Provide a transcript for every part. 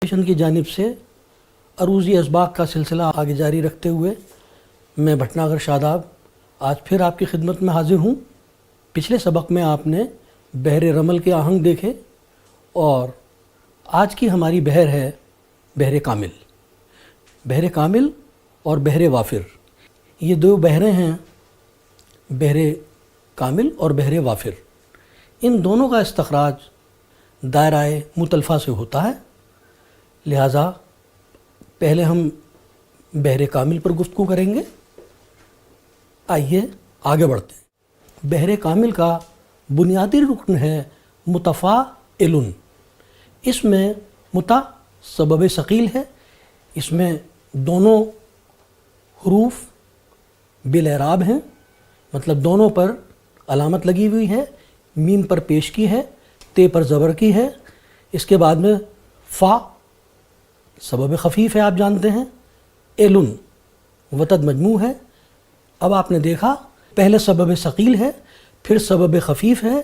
کی جانب سے عروضی اسباق کا سلسلہ آگے جاری رکھتے ہوئے میں بھٹناگر شاداب آج پھر آپ کی خدمت میں حاضر ہوں۔ پچھلے سبق میں آپ نے بحر رمل کے آہنگ دیکھے اور آج کی ہماری بحر ہے بحر کامل۔ بحر کامل اور بحر وافر، یہ دو بحریں ہیں، بحر کامل اور بحر وافر۔ ان دونوں کا استخراج دائرہ متلفہ سے ہوتا ہے، لہٰذا پہلے ہم بحر کامل پر گفتگو کریں گے۔ آئیے آگے بڑھتے ہیں۔ بحر کامل کا بنیادی رکن ہے متفاعل۔ اس میں متا سبب ثقیل ہے، اس میں دونوں حروف بالاعراب ہیں، مطلب دونوں پر علامت لگی ہوئی ہے، میم پر پیش کی ہے، تے پر زبر کی ہے، اس کے بعد میں فا سبب خفیف ہے، آپ جانتے ہیں، ایلن وتد مجموع ہے۔ اب آپ نے دیکھا پہلے سبب ثقیل ہے، پھر سبب خفیف ہے،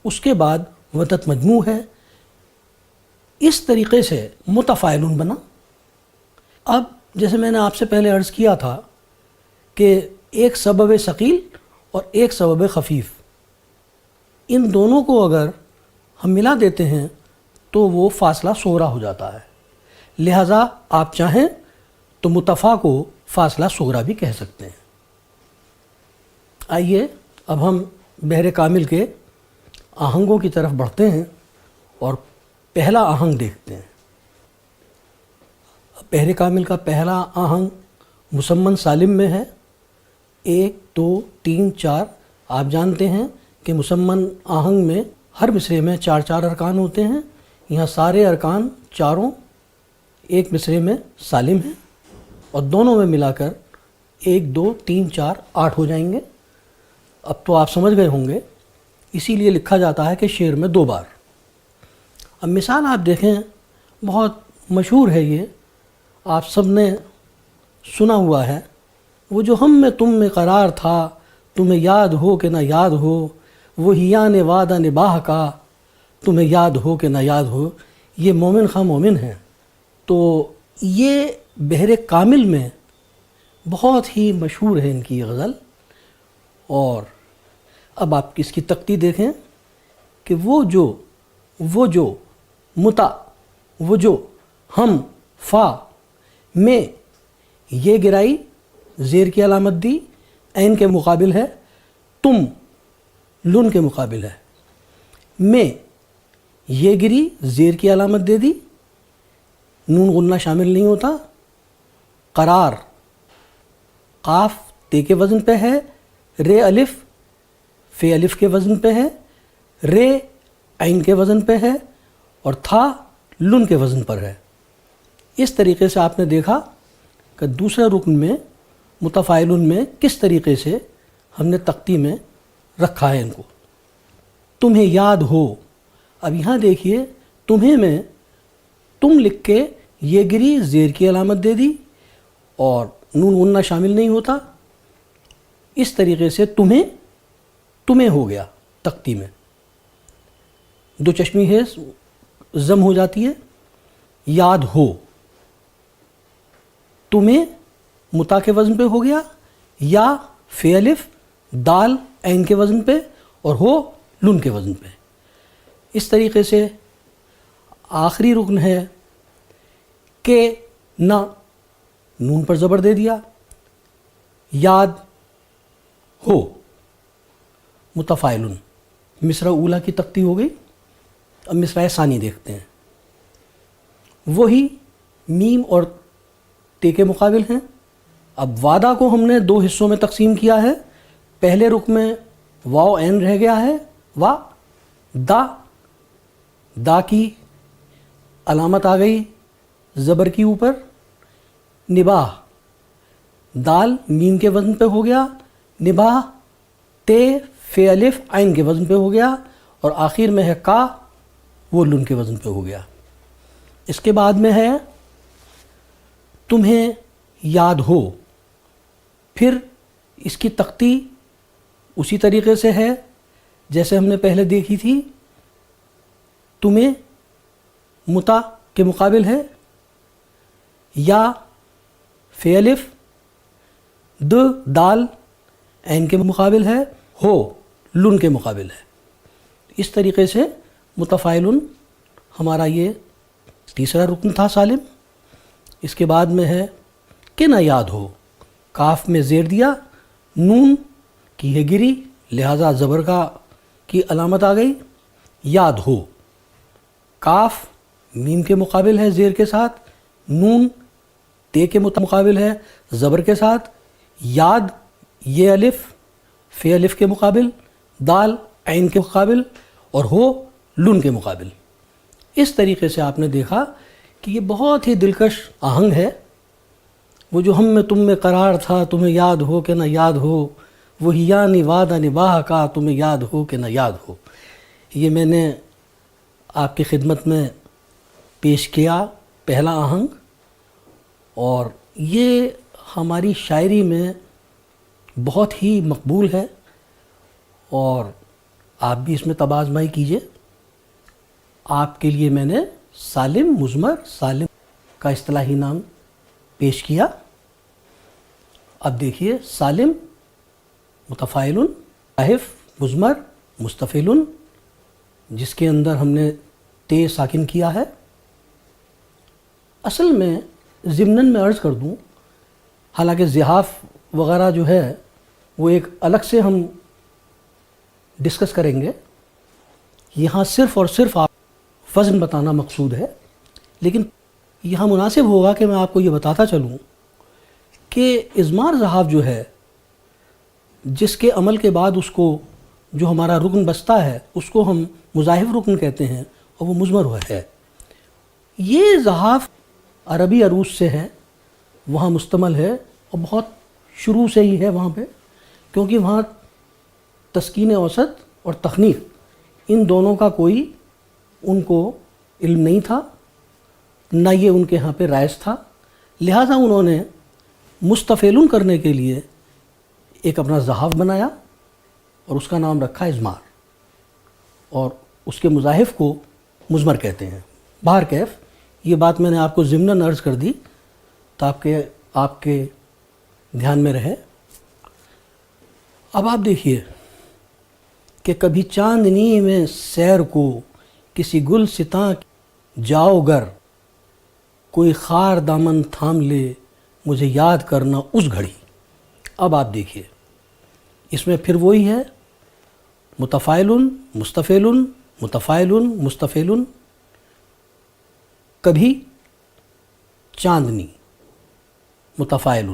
اس کے بعد وتد مجموع ہے۔ اس طریقے سے متفاعل بنا۔ اب جیسے میں نے آپ سے پہلے عرض کیا تھا کہ ایک سبب ثقیل اور ایک سبب خفیف، ان دونوں کو اگر ہم ملا دیتے ہیں تو وہ فاصلہ صغریٰ ہو جاتا ہے، لہٰذا آپ چاہیں تو متفا کو فاصلہ صغریٰ بھی کہہ سکتے ہیں۔ آئیے اب ہم بحر کامل کے آہنگوں کی طرف بڑھتے ہیں اور پہلا آہنگ دیکھتے ہیں۔ بحر کامل کا پہلا آہنگ مسمن سالم میں ہے، 1 2 3 4۔ آپ جانتے ہیں کہ مسمن آہنگ میں ہر مصرعے میں 4 ارکان ہوتے ہیں، یہاں سارے ارکان چاروں ایک مصرعے میں سالم ہیں اور دونوں میں ملا کر 1 2 3 4 8 ہو جائیں گے۔ اب تو آپ سمجھ گئے ہوں گے، اسی لیے لکھا جاتا ہے کہ شعر میں 2 بار۔ اب مثال آپ دیکھیں، بہت مشہور ہے، یہ آپ سب نے سنا ہوا ہے، وہ جو ہم میں تم میں قرار تھا، تمہیں یاد ہو کہ نہ یاد ہو، وہی یان وعدہ نباہ کا، تمہیں یاد ہو کہ نہ یاد ہو۔ یہ مومن خواہ مومن ہیں، تو یہ بحر کامل میں بہت ہی مشہور ہے ان کی غزل۔ اور اب آپ اس کی تختی دیکھیں کہ وہ جو متا، وہ جو ہم، فا، میں، یہ گرائی زیر کی علامت دی، عین کے مقابل ہے، تم لن کے مقابل ہے، میں یہ گری زیر کی علامت دے دی، نون غنہ شامل نہیں ہوتا، قرار قاف تے کے وزن پہ ہے، رے الف فے الف کے وزن پہ ہے، رے عین کے وزن پہ ہے، اور تھا لن کے وزن پر ہے۔ اس طریقے سے آپ نے دیکھا کہ دوسرے رکن میں متفاعل میں کس طریقے سے ہم نے تختی میں رکھا ہے ان کو۔ تمہیں یاد ہو، اب یہاں دیکھیے، تمہیں میں تم لکھ کے یہ گری زیر کی علامت دے دی اور نون غنہ شامل نہیں ہوتا، اس طریقے سے تمہیں ہو گیا تختی میں، دو چشمی ہے ضم ہو جاتی ہے، یاد ہو، تمہیں متا کے وزن پہ ہو گیا، یا فے الف دال عین کے وزن پہ اور ہو لن کے وزن پہ۔ اس طریقے سے آخری رکن ہے کہ نہ، نون پر زبر دے دیا، یاد ہو، متفاعل، مصرع اولیٰ کی تختی ہو گئی۔ اب مصرع ثانی دیکھتے ہیں، وہی میم اور تے کے مقابل ہیں۔ اب وعدہ کو ہم نے 2 حصوں میں تقسیم کیا ہے، پہلے رکن میں واو عین رہ گیا ہے، وا دا کی علامت آ گئی زبر کی اوپر، نباہ دال میم کے وزن پہ ہو گیا، نباہ تے فے الف عین کے وزن پہ ہو گیا، اور آخر میں ہے کا، وہ لن کے وزن پہ ہو گیا۔ اس کے بعد میں ہے تمہیں یاد ہو، پھر اس کی تختی اسی طریقے سے ہے جیسے ہم نے پہلے دیکھی تھی، تمہیں متا کے مقابل ہے یا فے الف، دال عین کے مقابل ہے، ہو لن کے مقابل ہے۔ اس طریقے سے متفاعلن ہمارا یہ تیسرا رکن تھا سالم۔ اس کے بعد میں ہے کہ نہ یاد ہو، کاف میں زیر دیا، نون کی ہے گری، لہٰذا زبر کی علامت آ گئی، یاد ہو، کاف میم کے مقابل ہے زیر کے ساتھ، نون تے کے مقابل ہے زبر کے ساتھ، یاد یہ الف فے الف کے مقابل، دال عین کے مقابل، اور ہو لن کے مقابل۔ اس طریقے سے آپ نے دیکھا کہ یہ بہت ہی دلکش آہنگ ہے۔ وہ جو ہم میں تم میں قرار تھا، تمہیں یاد ہو کہ نہ یاد ہو، وہی یعنی وعدہ نباہ کا، تمہیں یاد ہو کہ نہ یاد ہو، یہ میں نے آپ کی خدمت میں پیش کیا پہلا آہنگ، اور یہ ہماری شاعری میں بہت ہی مقبول ہے، اور آپ بھی اس میں طب آزمائی کیجئے۔ آپ کے لیے میں نے سالم، مضمر، سالم کا اصطلاحی نام پیش کیا۔ اب دیکھیے سالم متفاعل، صاحف مضمر مستفعل، جس کے اندر ہم نے تے ساکن کیا ہے۔ اصل میں ضمناً میں عرض کر دوں، حالانکہ زحاف وغیرہ جو ہے وہ ایک الگ سے ہم ڈسکس کریں گے، یہاں صرف اور صرف آپ وزن بتانا مقصود ہے، لیکن یہاں مناسب ہوگا کہ میں آپ کو یہ بتاتا چلوں کہ اضمار زحاف جو ہے، جس کے عمل کے بعد اس کو جو ہمارا رکن بچتا ہے اس کو ہم مضاعف رکن کہتے ہیں، اور وہ مضمر ہے۔ یہ زحاف عربی عروض سے ہے، وہاں مشتمل ہے، اور بہت شروع سے ہی ہے وہاں پہ، کیونکہ وہاں تسکین اوسط اور تخنیق ان دونوں کا کوئی ان کو علم نہیں تھا، نہ یہ ان کے ہاں پہ رائج تھا، لہٰذا انہوں نے مستفعل کرنے کے لیے ایک اپنا زحاف بنایا اور اس کا نام رکھا اضمار، اور اس کے مضاعف کو مضمر کہتے ہیں۔ بہرکیف یہ بات میں نے آپ کو ضمناً عرض کر دی تاکہ آپ کے دھیان میں رہے۔ اب آپ دیکھیے کہ کبھی چاندنی میں سیر کو کسی گل ستاں جاؤ گر، کوئی خار دامن تھام لے مجھے یاد کرنا اس گھڑی۔ اب آپ دیکھیے اس میں پھر وہی ہے، متفاعل مستفعل متفاعل مستفعل، کبھی چاندنی متفاعل،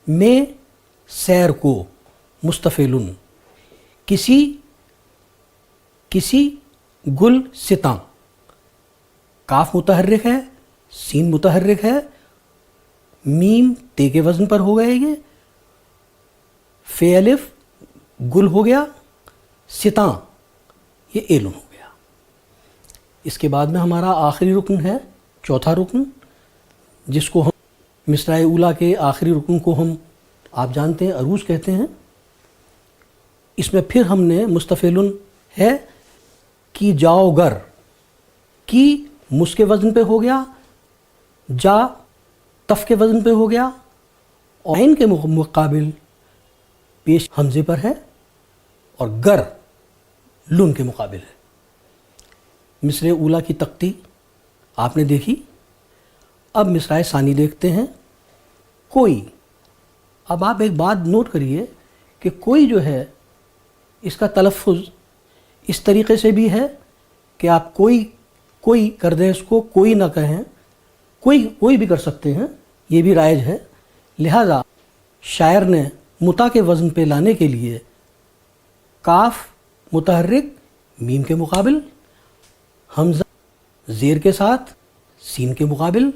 میں سیر کو مستفعل، کسی گل ستاں، کاف متحرک ہے، سین متحرک ہے، میم تے کے وزن پر ہو گئے، یہ فے الف گل ہو گیا، ستاں یہ ایلن ہو گیا۔ اس کے بعد میں ہمارا آخری رکن ہے، چوتھا رکن، جس کو ہم مصرع اولیٰ کے آخری رکن کو ہم آپ جانتے ہیں عروض کہتے ہیں۔ اس میں پھر ہم نے مستفعل ہے، کی جاؤ گر، کی مس کے وزن پہ ہو گیا، جا تف کے وزن پہ ہو گیا، اور عین کے مقابل پیش حمزے پر ہے، اور گر لن کے مقابل ہے۔ مصرع اولیٰ کی تختی آپ نے دیکھی، اب مصرع ثانی دیکھتے ہیں۔ کوئی، اب آپ ایک بات نوٹ کریے کہ کوئی جو ہے اس کا تلفظ اس طریقے سے بھی ہے کہ آپ کوئی کر دیں، اس کو کوئی نہ کہیں، کوئی بھی کر سکتے ہیں، یہ بھی رائج ہے۔ لہذا شاعر نے متا کے وزن پہ لانے کے لیے کاف متحرک میم کے مقابل، حمزہ زیر کے ساتھ سین کے مقابل،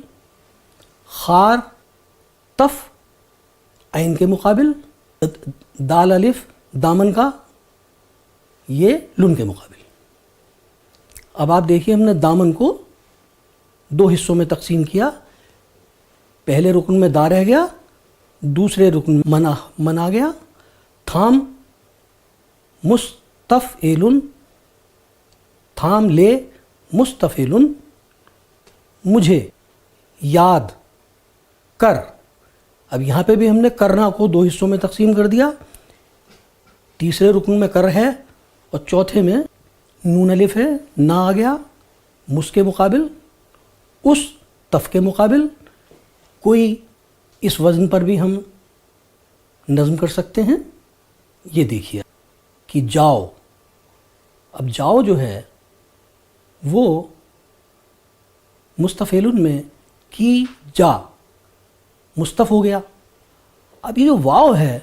خار تف عین کے مقابل، دال الف دامن کا یہ لن کے مقابل۔ اب آپ دیکھیے ہم نے دامن کو دو حصوں میں تقسیم کیا، پہلے رکن میں دا رہ گیا، دوسرے رکن من آ گیا، تھام مستفعل، تھام لے مستفعل، مجھے یاد کر. اب یہاں پہ بھی ہم نے کرنا کو دو حصوں میں تقسیم کر دیا. تیسرے رکن میں کر ہے اور چوتھے میں نون الف ہے، نا آ گیا مس کے مقابل، اس تف کے مقابل. کوئی اس وزن پر بھی ہم نظم کر سکتے ہیں. یہ دیکھیے کہ جاؤ. اب جاؤ جو ہے وہ مستفعل میں کی جا مستف ہو گیا. اب یہ جو واو ہے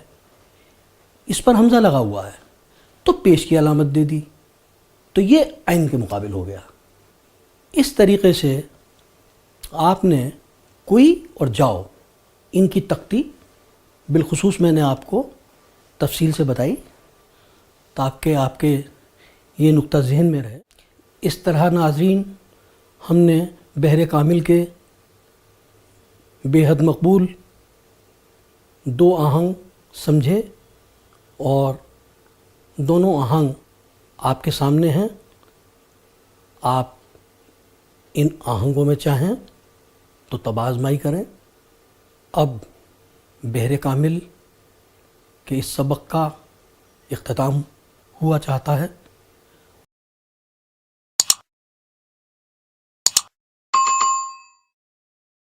اس پر حمزہ لگا ہوا ہے تو پیش کی علامت دے دی تو یہ عین کے مقابل ہو گیا. اس طریقے سے آپ نے کوئی اور جاؤ ان کی تختی بالخصوص میں نے آپ کو تفصیل سے بتائی تاکہ آپ کے یہ نقطہ ذہن میں رہے. اس طرح ناظرین ہم نے بحر کامل کے بے حد مقبول دو آہنگ سمجھے اور دونوں آہنگ آپ کے سامنے ہیں. آپ ان آہنگوں میں چاہیں تو طبع آزمائی کریں. اب بحر کامل کے اس سبق کا اختتام ہوا چاہتا ہے.